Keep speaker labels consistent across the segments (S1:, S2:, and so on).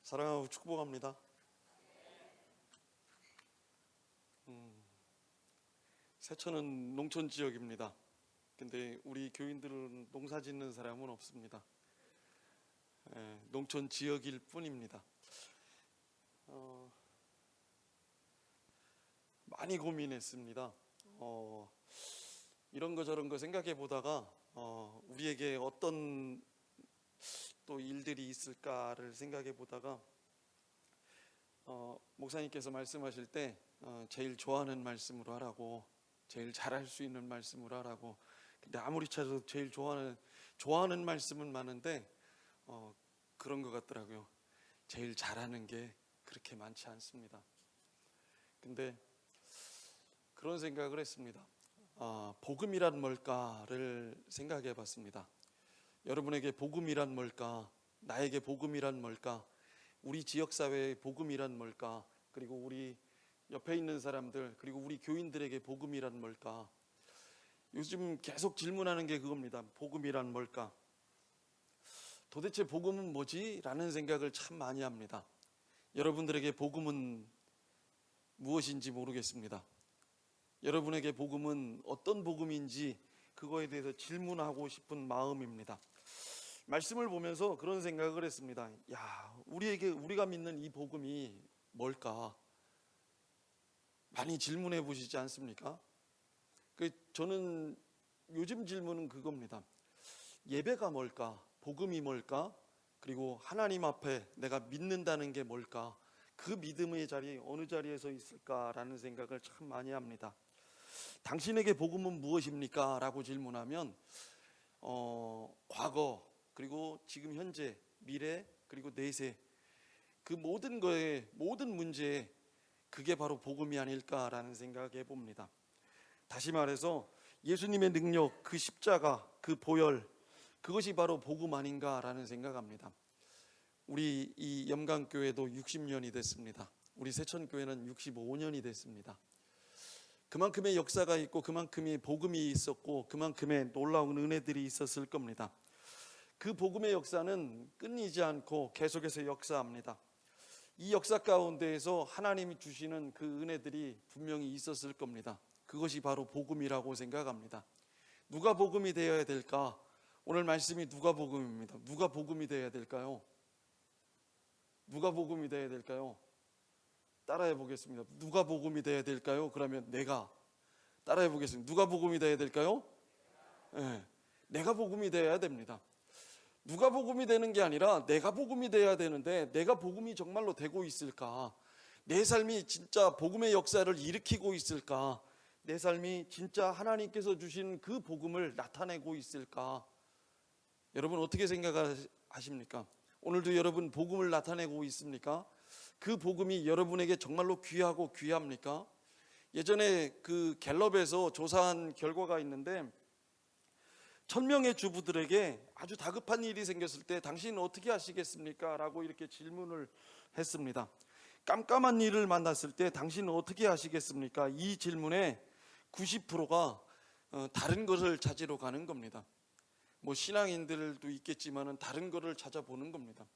S1: 사랑하고 축복합니다. 세천은 농촌 지역입니다. 근데 우리 교인들은 농사 짓는 사람은 없습니다. 농촌 지역일 뿐입니다. 많이 고민했습니다. 이런 거 저런 거 생각해 보다가 우리에게 어떤 또 일들이 있을까를 생각해 보다가 목사님께서 말씀하실 때 제일 좋아하는 말씀으로 하라고, 제일 잘할 수 있는 말씀으로 하라고. 근데 아무리 찾아도 제일 좋아하는 말씀은 많은데 그런 것 같더라고요. 제일 잘하는 게 그렇게 많지 않습니다. 근데 그런 생각을 했습니다. 복음이란 뭘까를 생각해 봤습니다. 여러분에게 복음이란 뭘까? 나에게 복음이란 뭘까? 우리 지역사회의 복음이란 뭘까? 그리고 우리 옆에 있는 사람들, 그리고 우리 교인들에게 복음이란 뭘까? 요즘 계속 질문하는 게 그겁니다. 복음이란 뭘까? 도대체 복음은 뭐지? 라는 생각을 참 많이 합니다. 여러분들에게 복음은 무엇인지 모르겠습니다. 여러분에게 복음은 어떤 복음인지 그거에 대해서 질문하고 싶은 마음입니다. 말씀을 보면서 그런 생각을 했습니다. 우리가 믿는 이 복음이 뭘까? 많이 질문해 보시지 않습니까? 저는 요즘 질문은 그겁니다. 예배가 뭘까? 복음이 뭘까? 그리고 하나님 앞에 내가 믿는다는 게 뭘까? 그 믿음의 자리 어느 자리에서 있을까라는 생각을 참 많이 합니다. 당신에게 복음은 무엇입니까? 라고 질문하면 과거, 그리고 지금 현재, 미래, 그리고 내세, 그 모든 거에, 모든 문제에 그게 바로 복음이 아닐까라는 생각해 봅니다. 다시 말해서 예수님의 능력, 그 십자가, 그 보혈, 그것이 바로 복음 아닌가라는 생각합니다. 우리 이 염강교회도 60년이 됐습니다. 우리 세천교회는 65년이 됐습니다. 그만큼의 역사가 있고 그만큼의 복음이 있었고 그만큼의 놀라운 은혜들이 있었을 겁니다. 그 복음의 역사는 끊이지 않고 계속해서 역사합니다. 이 역사 가운데에서 하나님이 주시는 그 은혜들이 분명히 있었을 겁니다. 그것이 바로 복음이라고 생각합니다. 누가 복음이 되어야 될까? 오늘 말씀이 누가 복음입니다. 누가 복음이 되어야 될까요? 누가 복음이 되어야 될까요? 따라해 보겠습니다. 누가 복음이 되어야 될까요? 그러면 내가. 따라해 보겠습니다. 누가 복음이 되어야 될까요? 네, 내가 복음이 되어야 됩니다. 누가 복음이 되는 게 아니라 내가 복음이 되어야 되는데, 내가 복음이 정말로 되고 있을까? 내 삶이 진짜 복음의 역사를 일으키고 있을까? 내 삶이 진짜 하나님께서 주신 그 복음을 나타내고 있을까? 여러분 어떻게 생각하십니까? 오늘도 여러분 복음을 나타내고 있습니까? 그 복음이 여러분에게 정말로 귀하고 귀합니까? 예전에 그 갤럽에서 조사한 결과가 있는데 1000명의 주부들에게 아주 다급한 일이 생겼을 때 당신은 어떻게 하시겠습니까? 라고 이렇게 질문을 했습니다. 깜깜한 일을 만났을 때 당신은 어떻게 하시겠습니까? 이 질문에 90%가 다른 것을 찾으러 가는 겁니다. 뭐 신앙인들도 있겠지만은 다른 것을 찾아보는 겁니다.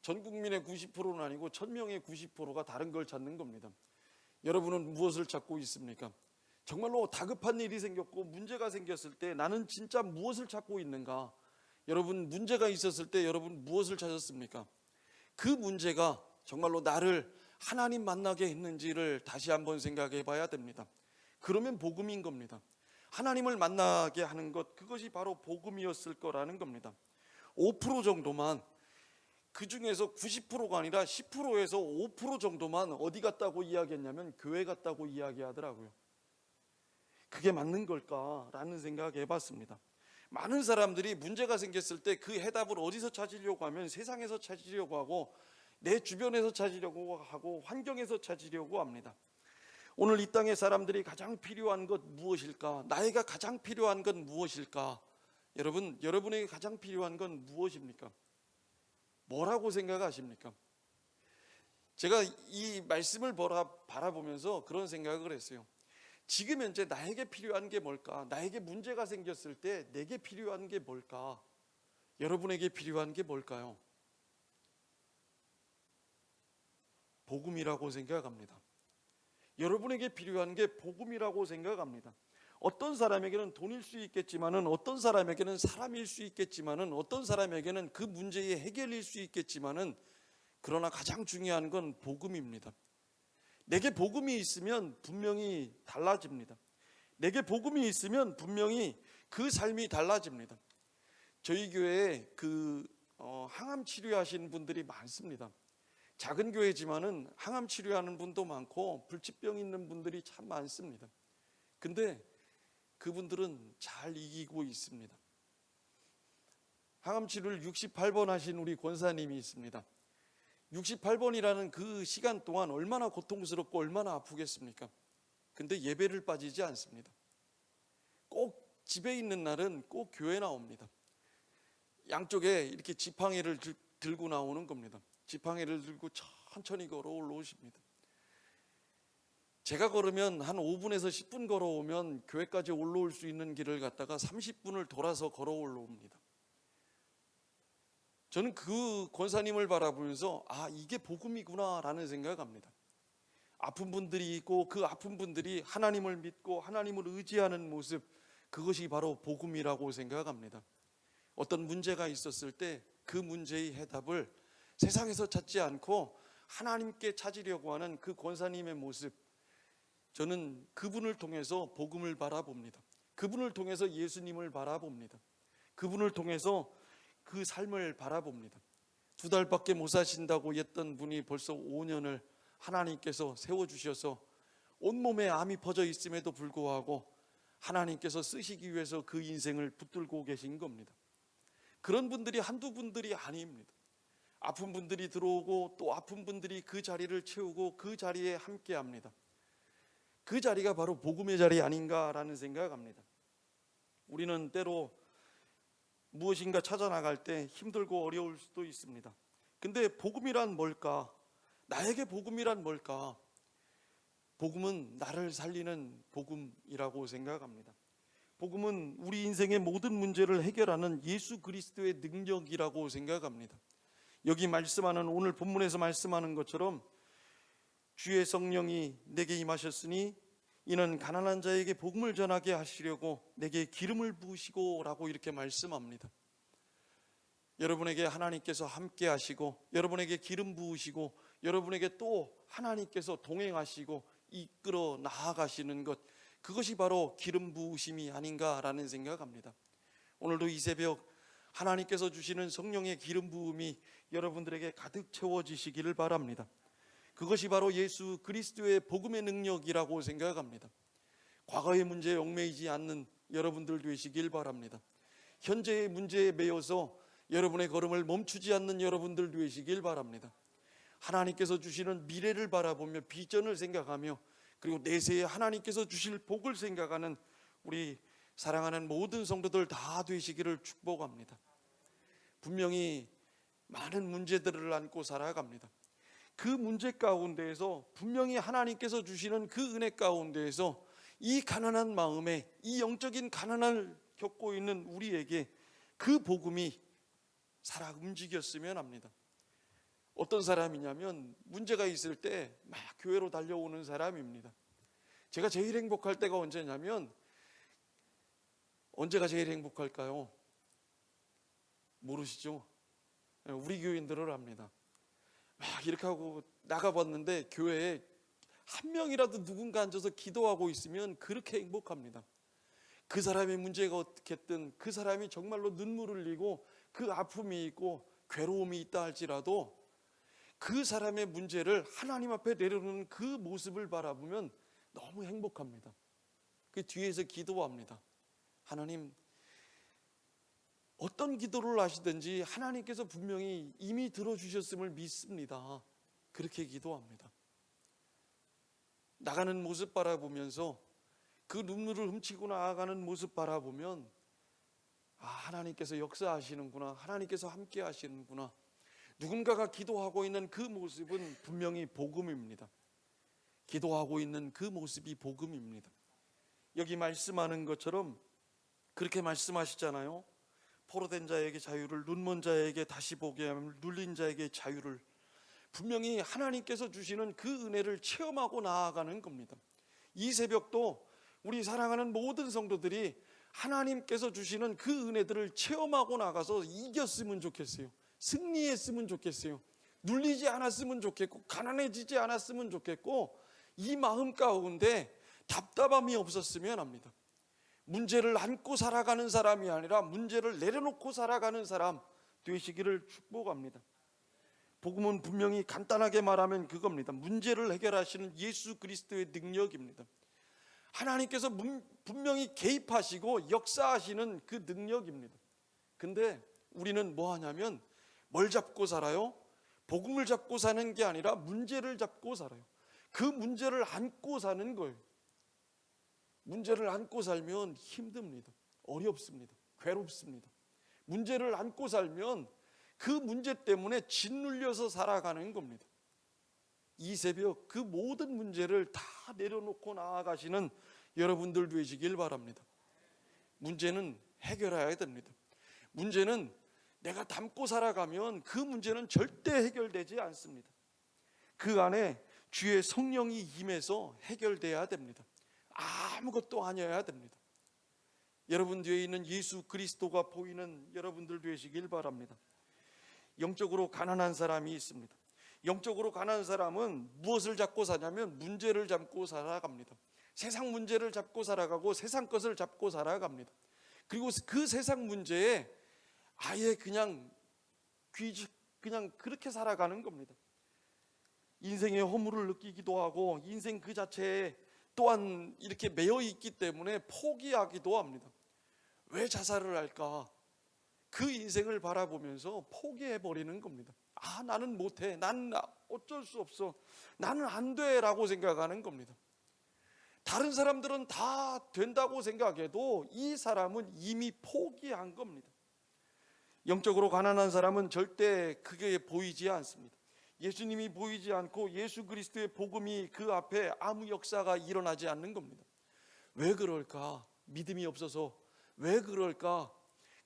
S1: 전 국민의 90%는 아니고 1000명의 90%가 다른 걸 찾는 겁니다. 여러분은 무엇을 찾고 있습니까? 정말로 다급한 일이 생겼고 문제가 생겼을 때 나는 진짜 무엇을 찾고 있는가? 여러분 문제가 있었을 때 여러분 무엇을 찾았습니까? 그 문제가 정말로 나를 하나님 만나게 했는지를 다시 한번 생각해 봐야 됩니다. 그러면 복음인 겁니다. 하나님을 만나게 하는 것, 그것이 바로 복음이었을 거라는 겁니다. 5% 정도만, 그 중에서 90%가 아니라 10%에서 5% 정도만 어디 갔다고 이야기했냐면 교회 갔다고 이야기하더라고요. 그게 맞는 걸까라는 생각 해봤습니다. 많은 사람들이 문제가 생겼을 때 그 해답을 어디서 찾으려고 하면 세상에서 찾으려고 하고 내 주변에서 찾으려고 하고 환경에서 찾으려고 합니다. 오늘 이 땅의 사람들이 가장 필요한 것 무엇일까? 나에게 가장 필요한 건 무엇일까? 여러분에게 가장 필요한 건 무엇입니까? 뭐라고 생각하십니까? 제가 이 말씀을 바라보면서 그런 생각을 했어요. 지금 현재 나에게 필요한 게 뭘까? 나에게 문제가 생겼을 때 내게 필요한 게 뭘까? 여러분에게 필요한 게 뭘까요? 복음이라고 생각합니다. 여러분에게 필요한 게 복음이라고 생각합니다. 어떤 사람에게는 돈일 수 있겠지만은, 어떤 사람에게는 사람일 수 있겠지만은, 어떤 사람에게는 그 문제의 해결일 수 있겠지만은, 그러나 가장 중요한 건 복음입니다. 내게 복음이 있으면 분명히 달라집니다. 내게 복음이 있으면 분명히 그 삶이 달라집니다. 저희 교회에 항암 치료하시는 분들이 많습니다. 작은 교회지만은 항암 치료하는 분도 많고 불치병 있는 분들이 참 많습니다. 근데 그분들은 잘 이기고 있습니다. 항암 치료를 68번 하신 우리 권사님이 있습니다. 68번이라는 그 시간 동안 얼마나 고통스럽고 얼마나 아프겠습니까? 근데 예배를 빠지지 않습니다. 꼭 집에 있는 날은 꼭 교회 나옵니다. 양쪽에 이렇게 지팡이를 들고 나오는 겁니다. 지팡이를 들고 천천히 걸어 올라오십니다. 제가 걸으면 한 5분에서 10분 걸어오면 교회까지 올라올 수 있는 길을 갖다가 30분을 돌아서 걸어 올라옵니다. 저는 그 권사님을 바라보면서 이게 복음이구나 라는 생각합니다. 아픈 분들이 있고 그 아픈 분들이 하나님을 믿고 하나님을 의지하는 모습, 그것이 바로 복음이라고 생각합니다. 어떤 문제가 있었을 때 그 문제의 해답을 세상에서 찾지 않고 하나님께 찾으려고 하는 그 권사님의 모습, 저는 그분을 통해서 복음을 바라봅니다. 그분을 통해서 예수님을 바라봅니다. 그분을 통해서 그 삶을 바라봅니다. 2달밖에 못 사신다고 했던 분이 벌써 5년을 하나님께서 세워주셔서 온몸에 암이 퍼져 있음에도 불구하고 하나님께서 쓰시기 위해서 그 인생을 붙들고 계신 겁니다. 그런 분들이 한두 분들이 아닙니다. 아픈 분들이 들어오고 또 아픈 분들이 그 자리를 채우고 그 자리에 함께합니다. 그 자리가 바로 복음의 자리 아닌가라는 생각합니다. 우리는 때로 무엇인가 찾아나갈 때 힘들고 어려울 수도 있습니다. 근데 복음이란 뭘까? 나에게 복음이란 뭘까? 복음은 나를 살리는 복음이라고 생각합니다. 복음은 우리 인생의 모든 문제를 해결하는 예수 그리스도의 능력이라고 생각합니다. 여기 말씀하는, 오늘 본문에서 말씀하는 것처럼 주의 성령이 내게 임하셨으니 이는 가난한 자에게 복음을 전하게 하시려고 내게 기름을 부으시고 라고 이렇게 말씀합니다. 여러분에게 하나님께서 함께 하시고 여러분에게 기름 부으시고 여러분에게 또 하나님께서 동행하시고 이끌어 나아가시는 것, 그것이 바로 기름 부으심이 아닌가라는 생각합니다. 오늘도 이 새벽 하나님께서 주시는 성령의 기름 부음이 여러분들에게 가득 채워지시기를 바랍니다. 그것이 바로 예수 그리스도의 복음의 능력이라고 생각합니다. 과거의 문제에 얽매이지 않는 여러분들 되시길 바랍니다. 현재의 문제에 매여서 여러분의 걸음을 멈추지 않는 여러분들 되시길 바랍니다. 하나님께서 주시는 미래를 바라보며 비전을 생각하며 그리고 내세에 하나님께서 주실 복을 생각하는 우리 사랑하는 모든 성도들 다 되시기를 축복합니다. 분명히 많은 문제들을 안고 살아갑니다. 그 문제 가운데에서 분명히 하나님께서 주시는 그 은혜 가운데에서 이 가난한 마음에, 이 영적인 가난을 겪고 있는 우리에게 그 복음이 살아 움직였으면 합니다. 어떤 사람이냐면 문제가 있을 때 막 교회로 달려오는 사람입니다. 제가 제일 행복할 때가 언제냐면, 언제가 제일 행복할까요? 모르시죠? 우리 교인들을 압니다. 막 이렇게 하고 나가봤는데 교회에 한 명이라도 누군가 앉아서 기도하고 있으면 그렇게 행복합니다. 그 사람의 문제가 어떻겠든 그 사람이 정말로 눈물을 흘리고 그 아픔이 있고 괴로움이 있다 할지라도 그 사람의 문제를 하나님 앞에 내려놓는 그 모습을 바라보면 너무 행복합니다. 그 뒤에서 기도합니다. 하나님, 어떤 기도를 하시든지 하나님께서 분명히 이미 들어주셨음을 믿습니다. 그렇게 기도합니다. 나가는 모습 바라보면서 그 눈물을 훔치고 나아가는 모습 바라보면 하나님께서 역사하시는구나, 하나님께서 함께 하시는구나. 누군가가 기도하고 있는 그 모습은 분명히 복음입니다. 기도하고 있는 그 모습이 복음입니다. 여기 말씀하는 것처럼 그렇게 말씀하시잖아요. 포로된 자에게 자유를, 눈먼 자에게 다시 보게 함을, 눌린 자에게 자유를. 분명히 하나님께서 주시는 그 은혜를 체험하고 나아가는 겁니다. 이 새벽도 우리 사랑하는 모든 성도들이 하나님께서 주시는 그 은혜들을 체험하고 나가서 이겼으면 좋겠어요. 승리했으면 좋겠어요. 눌리지 않았으면 좋겠고, 가난해지지 않았으면 좋겠고, 이 마음 가운데 답답함이 없었으면 합니다. 문제를 안고 살아가는 사람이 아니라 문제를 내려놓고 살아가는 사람 되시기를 축복합니다. 복음은 분명히 간단하게 말하면 그겁니다. 문제를 해결하시는 예수 그리스도의 능력입니다. 하나님께서 분명히 개입하시고 역사하시는 그 능력입니다. 근데 우리는 뭐 하냐면 뭘 잡고 살아요? 복음을 잡고 사는 게 아니라 문제를 잡고 살아요. 그 문제를 안고 사는 거예요. 문제를 안고 살면 힘듭니다. 어렵습니다. 괴롭습니다. 문제를 안고 살면 그 문제 때문에 짓눌려서 살아가는 겁니다. 이 새벽 그 모든 문제를 다 내려놓고 나아가시는 여러분들 되시길 바랍니다. 문제는 해결해야 됩니다. 문제는 내가 담고 살아가면 그 문제는 절대 해결되지 않습니다. 그 안에 주의 성령이 임해서 해결돼야 됩니다. 아무것도 아니어야 됩니다. 여러분 뒤에 있는 예수 그리스도가 보이는 여러분들 되시길 바랍니다. 영적으로 가난한 사람이 있습니다. 영적으로 가난한 사람은 무엇을 잡고 사냐면 문제를 잡고 살아갑니다. 세상 문제를 잡고 살아가고 세상 것을 잡고 살아갑니다. 그리고 그 세상 문제에 아예 그냥 그렇게 살아가는 겁니다. 인생의 허물을 느끼기도 하고 인생 그 자체에 또한 이렇게 매여 있기 때문에 포기하기도 합니다. 왜 자살을 할까? 그 인생을 바라보면서 포기해버리는 겁니다. 나는 못해, 나는 어쩔 수 없어, 나는 안 돼 라고 생각하는 겁니다. 다른 사람들은 다 된다고 생각해도 이 사람은 이미 포기한 겁니다. 영적으로 가난한 사람은 절대 그게 보이지 않습니다. 예수님이 보이지 않고 예수 그리스도의 복음이 그 앞에 아무 역사가 일어나지 않는 겁니다. 왜 그럴까? 믿음이 없어서. 왜 그럴까?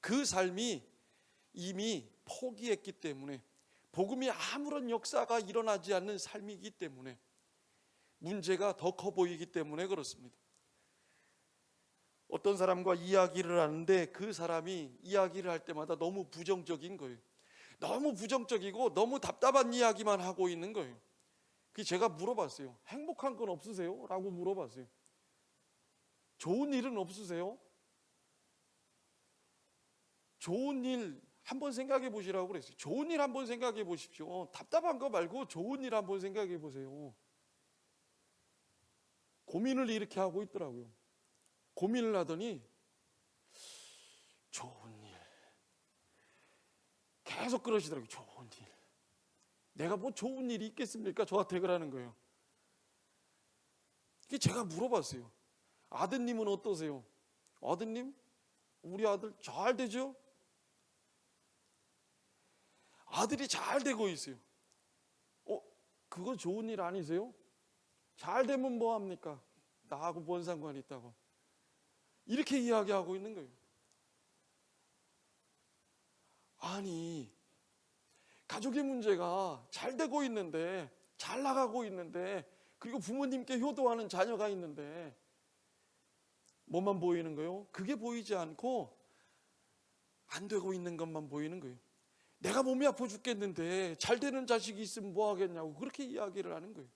S1: 그 삶이 이미 포기했기 때문에, 복음이 아무런 역사가 일어나지 않는 삶이기 때문에, 문제가 더 커 보이기 때문에 그렇습니다. 어떤 사람과 이야기를 하는데 그 사람이 이야기를 할 때마다 너무 부정적인 거예요. 너무 부정적이고 너무 답답한 이야기만 하고 있는 거예요. 그래서 제가 물어봤어요. 행복한 건 없으세요? 라고 물어봤어요. 좋은 일은 없으세요? 좋은 일 한번 생각해 보시라고 그랬어요. 좋은 일 한번 생각해 보십시오. 답답한 거 말고 좋은 일 한번 생각해 보세요. 고민을 이렇게 하고 있더라고요. 고민을 하더니 좋은 일 계속 그러시더라고요. 좋은 일. 내가 뭐 좋은 일이 있겠습니까? 저한테 그러는 거예요. 제가 물어봤어요. 아드님은 어떠세요? 아드님? 우리 아들 잘 되죠? 아들이 잘 되고 있어요. 그거 좋은 일 아니세요? 잘 되면 뭐 합니까? 나하고 뭔 상관이 있다고. 이렇게 이야기하고 있는 거예요. 아니, 가족의 문제가 잘 되고 있는데, 잘 나가고 있는데, 그리고 부모님께 효도하는 자녀가 있는데 뭐만 보이는 거예요? 그게 보이지 않고 안 되고 있는 것만 보이는 거예요. 내가 몸이 아파 죽겠는데 잘 되는 자식이 있으면 뭐 하겠냐고 그렇게 이야기를 하는 거예요.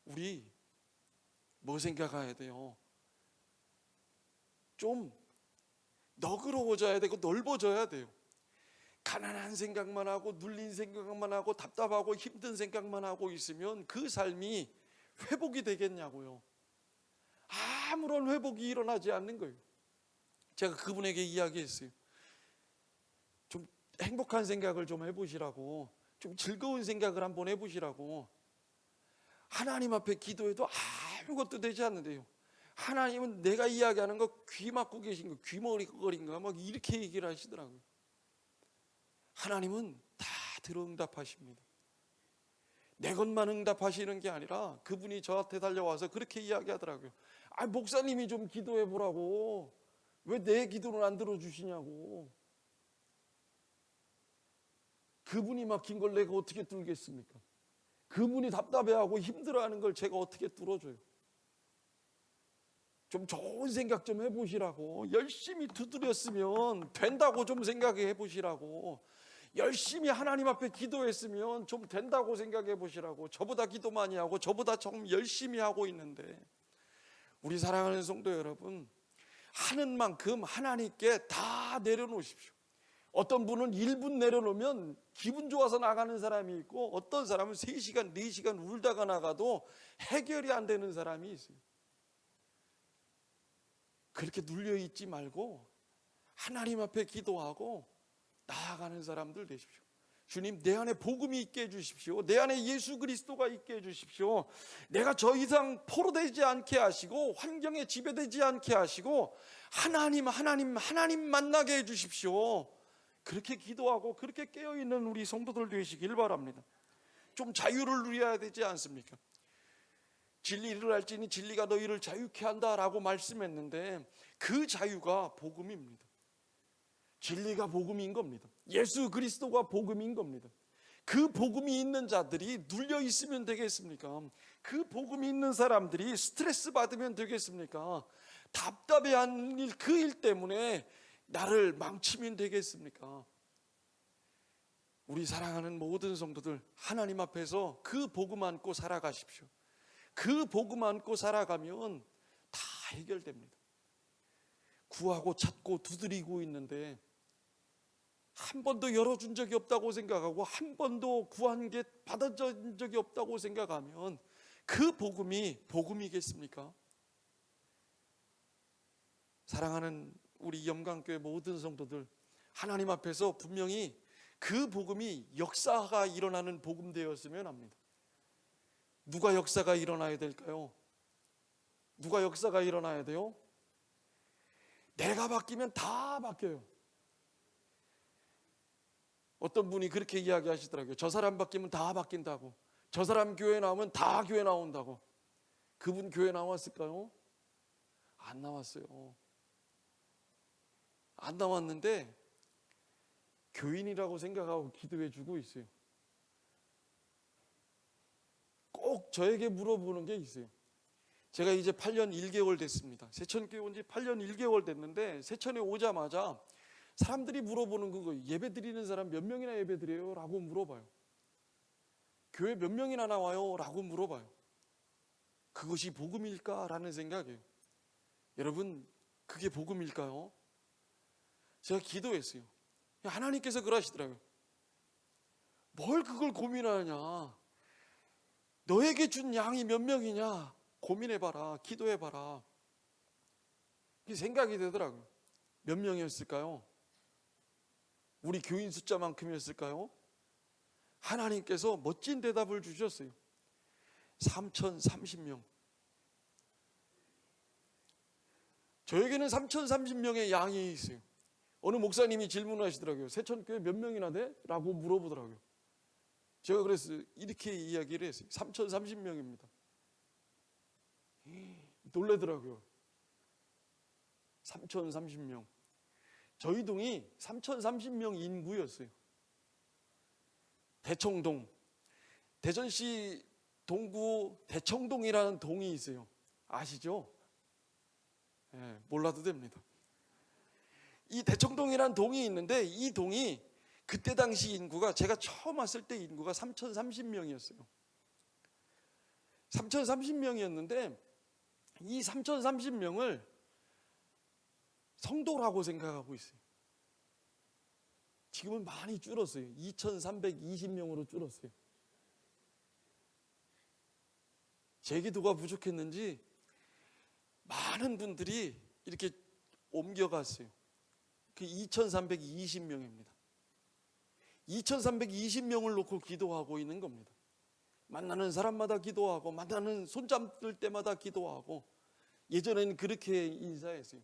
S1: 우리 뭐 생각해야 돼요? 좀 너그러워져야 되고 넓어져야 돼요. 가난한 생각만 하고 눌린 생각만 하고 답답하고 힘든 생각만 하고 있으면 그 삶이 회복이 되겠냐고요. 아무런 회복이 일어나지 않는 거예요. 제가 그분에게 이야기했어요. 좀 행복한 생각을 좀 해보시라고, 좀 즐거운 생각을 한번 해보시라고. 하나님 앞에 기도해도 아무것도 되지 않는데요. 하나님은 내가 이야기하는 거 귀 막고 계신 거, 귀머거린가 막 이렇게 얘기를 하시더라고요. 하나님은 다 들어응답하십니다. 내 것만 응답하시는 게 아니라 그분이 저한테 달려와서 그렇게 이야기하더라고요. 목사님이 좀 기도해 보라고. 왜 내 기도를 안 들어주시냐고. 그분이 막힌 걸 내가 어떻게 뚫겠습니까? 그분이 답답해하고 힘들어하는 걸 제가 어떻게 뚫어줘요? 좀 좋은 생각 좀 해보시라고. 열심히 두드렸으면 된다고 좀 생각해 보시라고. 열심히 하나님 앞에 기도했으면 좀 된다고 생각해 보시라고. 저보다 기도 많이 하고 저보다 좀 열심히 하고 있는데, 우리 사랑하는 성도 여러분, 하는 만큼 하나님께 다 내려놓으십시오. 어떤 분은 1분 내려놓으면 기분 좋아서 나가는 사람이 있고, 어떤 사람은 3시간, 4시간 울다가 나가도 해결이 안 되는 사람이 있어요. 그렇게 눌려있지 말고 하나님 앞에 기도하고 나아가는 사람들 되십시오. 주님, 내 안에 복음이 있게 해주십시오. 내 안에 예수 그리스도가 있게 해주십시오. 내가 저 이상 포로되지 않게 하시고 환경에 지배되지 않게 하시고 하나님 만나게 해주십시오. 그렇게 기도하고 그렇게 깨어있는 우리 성도들 되시길 바랍니다. 좀 자유를 누려야 되지 않습니까? 진리를 알지니 진리가 너희를 자유케 한다라고 말씀했는데, 그 자유가 복음입니다. 진리가 복음인 겁니다. 예수 그리스도가 복음인 겁니다. 그 복음이 있는 자들이 눌려 있으면 되겠습니까? 그 복음이 있는 사람들이 스트레스 받으면 되겠습니까? 답답해하는 일, 그 일 때문에 나를 망치면 되겠습니까? 우리 사랑하는 모든 성도들, 하나님 앞에서 그 복음 안고 살아가십시오. 그 복음 안고 살아가면 다 해결됩니다. 구하고 찾고 두드리고 있는데 한 번도 열어준 적이 없다고 생각하고 한 번도 구한 게 받아진 적이 없다고 생각하면 그 복음이 복음이겠습니까? 사랑하는 우리 영광교회 모든 성도들, 하나님 앞에서 분명히 그 복음이 역사가 일어나는 복음 되었으면 합니다. 누가 역사가 일어나야 될까요? 누가 역사가 일어나야 돼요? 내가 바뀌면 다 바뀌어요. 어떤 분이 그렇게 이야기하시더라고요. 저 사람 바뀌면 다 바뀐다고. 저 사람 교회 나오면 다 교회 나온다고. 그분 교회 나왔을까요? 안 나왔어요. 안 나왔는데 교인이라고 생각하고 기도해 주고 있어요. 꼭 저에게 물어보는 게 있어요. 제가 이제 8년 1개월 됐습니다. 세천교회 온 지 8년 1개월 됐는데, 세천에 오자마자 사람들이 물어보는 그거, 예배 드리는 사람 몇 명이나 예배 드려요? 라고 물어봐요. 교회 몇 명이나 나와요? 라고 물어봐요. 그것이 복음일까? 라는 생각이에요. 여러분, 그게 복음일까요? 제가 기도했어요. 하나님께서 그러시더라고요. 뭘 그걸 고민하느냐? 너에게 준 양이 몇 명이냐? 고민해봐라. 기도해봐라. 이 생각이 되더라고요. 몇 명이었을까요? 우리 교인 숫자만큼이었을까요? 하나님께서 멋진 대답을 주셨어요. 3,030명. 저에게는 3,030명의 양이 있어요. 어느 목사님이 질문하시더라고요. 세천교회 몇 명이나 돼? 라고 물어보더라고요. 제가 그래서 이렇게 이야기를 했어요. 3,030명입니다. 놀라더라고요. 3,030명. 저희 동이 3,030명 인구였어요. 대청동, 대전시 동구 대청동이라는 동이 있어요. 아시죠? 네, 몰라도 됩니다. 이 대청동이라는 동이 있는데, 이 동이 그때 당시 인구가, 제가 처음 왔을 때 인구가 3,030명이었어요. 3,030명이었는데 이 3,030명을 성도라고 생각하고 있어요. 지금은 많이 줄었어요. 2,320명으로 줄었어요. 제 기도가 부족했는지 많은 분들이 이렇게 옮겨갔어요. 그 2,320명입니다. 2,320명을 놓고 기도하고 있는 겁니다. 만나는 사람마다 기도하고, 만나는 손잡을 때마다 기도하고. 예전에는 그렇게 인사했어요.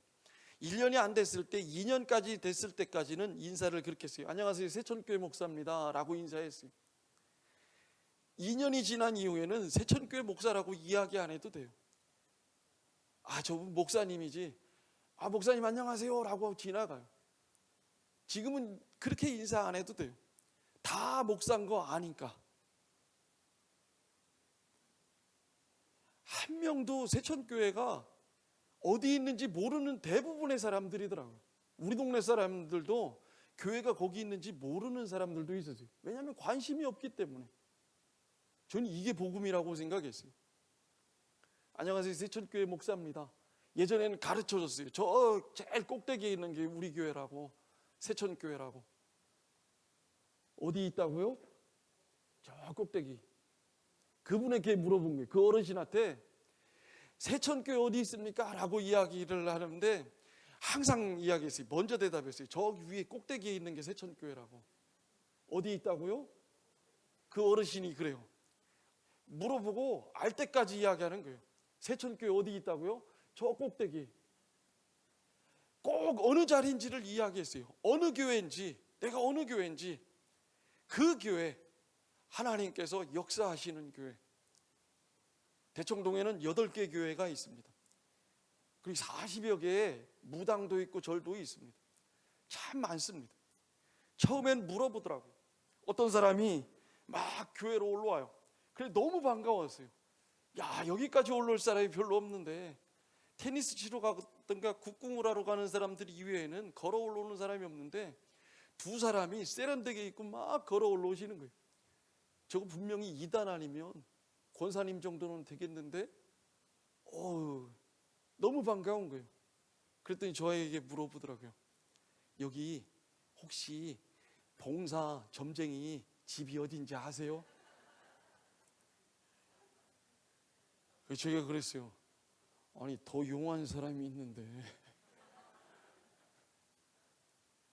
S1: 1년이 안 됐을 때, 2년까지 됐을 때까지는 인사를 그렇게 했어요. 안녕하세요, 세천교회 목사입니다 라고 인사했어요. 2년이 지난 이후에는 세천교회 목사라고 이야기 안 해도 돼요. 아, 저분 목사님이지. 아, 목사님 안녕하세요 라고 지나가요. 지금은 그렇게 인사 안 해도 돼요. 다 목사인 거 아니까 한 명도 세천교회가 어디 있는지 모르는 대부분의 사람들이더라고요. 우리 동네 사람들도 교회가 거기 있는지 모르는 사람들도 있었어요. 왜냐하면 관심이 없기 때문에. 저는 이게 복음이라고 생각했어요. 안녕하세요, 세천교회 목사입니다. 예전에는 가르쳐줬어요. 저 제일 꼭대기에 있는 게 우리 교회라고, 세천교회라고. 어디 있다고요? 저 꼭대기. 그분에게 물어본 거예요. 그 어르신한테 세천교회 어디 있습니까? 라고 이야기를 하는데 항상 이야기했어요. 먼저 대답했어요. 저기 위에 꼭대기에 있는 게 세천교회라고. 어디 있다고요? 그 어르신이 그래요. 물어보고 알 때까지 이야기하는 거예요. 세천교회 어디 있다고요? 저 꼭대기. 꼭 어느 자리인지를 이야기했어요. 어느 교회인지, 내가 어느 교회인지. 그 교회, 하나님께서 역사하시는 교회. 대청동에는 8개 교회가 있습니다. 그리고 40여 개의 무당도 있고 절도 있습니다. 참 많습니다. 처음엔 물어보더라고요. 어떤 사람이 막 교회로 올라와요. 그래 너무 반가웠어요. 야, 여기까지 올라올 사람이 별로 없는데 테니스 치러 가든가 국궁을 하러 가는 사람들 이외에는 걸어 올라오는 사람이 없는데 두 사람이 세련되게 입고 막 걸어 올라오시는 거예요. 저거 분명히 2단 아니면 권사님 정도는 되겠는데 너무 반가운 거예요. 그랬더니 저에게 물어보더라고요. 여기 혹시 봉사 점쟁이 집이 어딘지 아세요? 제가 그랬어요. 아니 더 용한 사람이 있는데.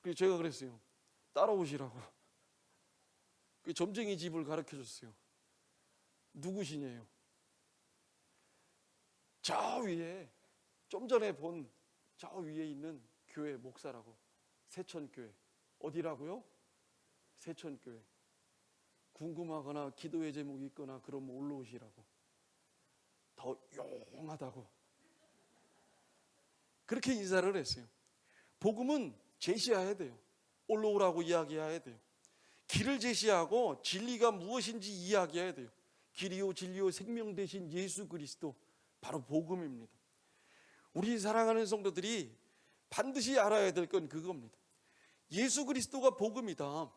S1: 그래서 제가 그랬어요. 따라오시라고. 그 점쟁이 집을 가르쳐 줬어요. 누구시냐요? 저 위에 좀 전에 본 저 위에 있는 교회 목사라고. 세천교회. 어디라고요? 세천교회. 궁금하거나 기도의 제목이 있거나 그러면 올라오시라고. 더 용하다고. 그렇게 인사를 했어요. 복음은 제시해야 돼요. 올라오라고 이야기해야 돼요. 길을 제시하고 진리가 무엇인지 이야기해야 돼요. 길이요 진리요 생명 되신 예수 그리스도, 바로 복음입니다. 우리 사랑하는 성도들이 반드시 알아야 될 건 그겁니다. 예수 그리스도가 복음이다.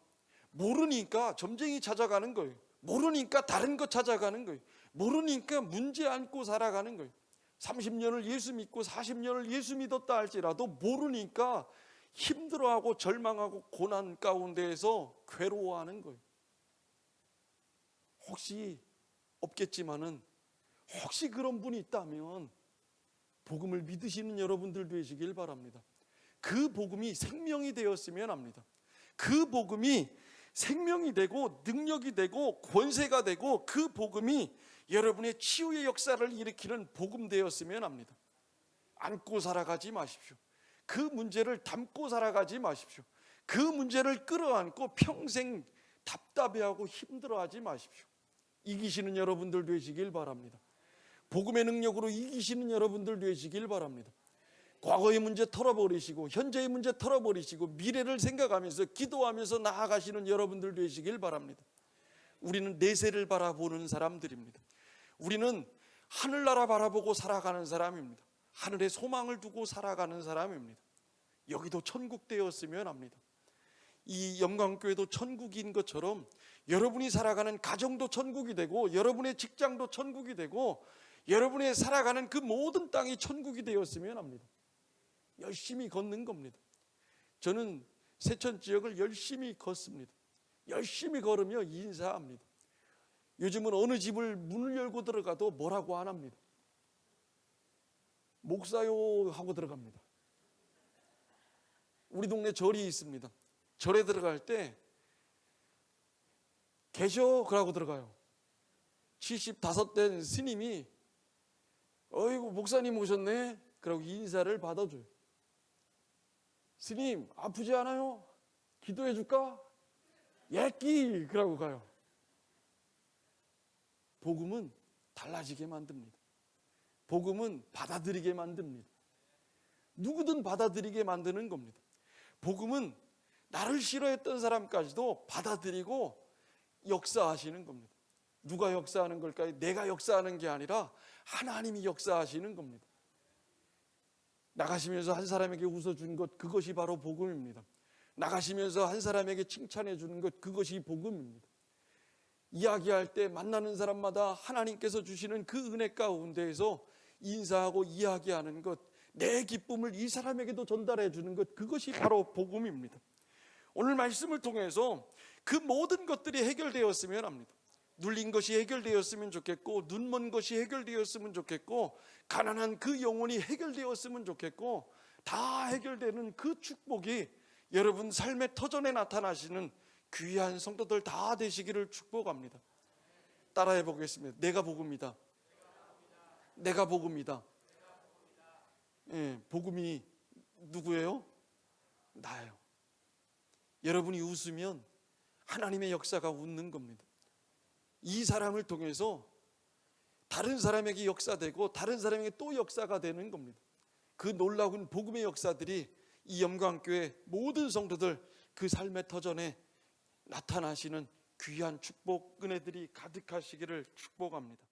S1: 모르니까 점쟁이 찾아가는 거예요. 모르니까 다른 거 찾아가는 거예요. 모르니까 문제 안고 살아가는 거예요. 30년을 예수 믿고 40년을 예수 믿었다 할지라도 모르니까 힘들어하고 절망하고 고난 가운데에서 괴로워하는 거예요. 혹시 없겠지만은 혹시 그런 분이 있다면 복음을 믿으시는 여러분들 되시길 바랍니다. 그 복음이 생명이 되었으면 합니다. 그 복음이 생명이 되고 능력이 되고 권세가 되고 그 복음이 여러분의 치유의 역사를 일으키는 복음 되었으면 합니다. 안고 살아가지 마십시오. 그 문제를 담고 살아가지 마십시오. 그 문제를 끌어안고 평생 답답해하고 힘들어하지 마십시오. 이기시는 여러분들 되시길 바랍니다. 복음의 능력으로 이기시는 여러분들 되시길 바랍니다. 과거의 문제 털어버리시고 현재의 문제 털어버리시고 미래를 생각하면서 기도하면서 나아가시는 여러분들 되시길 바랍니다. 우리는 내세를 바라보는 사람들입니다. 우리는 하늘나라 바라보고 살아가는 사람입니다. 하늘에 소망을 두고 살아가는 사람입니다. 여기도 천국 되었으면 합니다. 이 영광교회도 천국인 것처럼 여러분이 살아가는 가정도 천국이 되고 여러분의 직장도 천국이 되고 여러분의 살아가는 그 모든 땅이 천국이 되었으면 합니다. 열심히 걷는 겁니다. 저는 세천 지역을 열심히 걷습니다. 열심히 걸으며 인사합니다. 요즘은 어느 집을 문을 열고 들어가도 뭐라고 안 합니다. 목사요 하고 들어갑니다. 우리 동네 절이 있습니다. 절에 들어갈 때 계셔 그러고 들어가요. 75된 스님이 어이구 목사님 오셨네 그러고 인사를 받아줘요. 스님 아프지 않아요? 기도해 줄까? 예끼 그러고 가요. 복음은 달라지게 만듭니다. 복음은 받아들이게 만듭니다. 누구든 받아들이게 만드는 겁니다. 복음은 나를 싫어했던 사람까지도 받아들이고 역사하시는 겁니다. 누가 역사하는 걸까요? 내가 역사하는 게 아니라 하나님이 역사하시는 겁니다. 나가시면서 한 사람에게 웃어준 것, 그것이 바로 복음입니다. 나가시면서 한 사람에게 칭찬해 주는 것, 그것이 복음입니다. 이야기할 때 만나는 사람마다 하나님께서 주시는 그 은혜 가운데에서 인사하고 이야기하는 것, 내 기쁨을 이 사람에게도 전달해 주는 것, 그것이 바로 복음입니다. 오늘 말씀을 통해서 그 모든 것들이 해결되었으면 합니다. 눌린 것이 해결되었으면 좋겠고, 눈먼 것이 해결되었으면 좋겠고, 가난한 그 영혼이 해결되었으면 좋겠고, 다 해결되는 그 축복이 여러분 삶의 터전에 나타나시는 귀한 성도들 다 되시기를 축복합니다. 따라해 보겠습니다. 내가 복음이다. 내가 복음이다. 예, 복음이 누구예요? 나예요. 여러분이 웃으면 하나님의 역사가 웃는 겁니다. 이 사람을 통해서 다른 사람에게 역사되고 다른 사람에게 또 역사가 되는 겁니다. 그 놀라운 복음의 역사들이 이 영광교회 모든 성도들 그 삶의 터전에 나타나시는 귀한 축복 은혜들이 가득하시기를 축복합니다.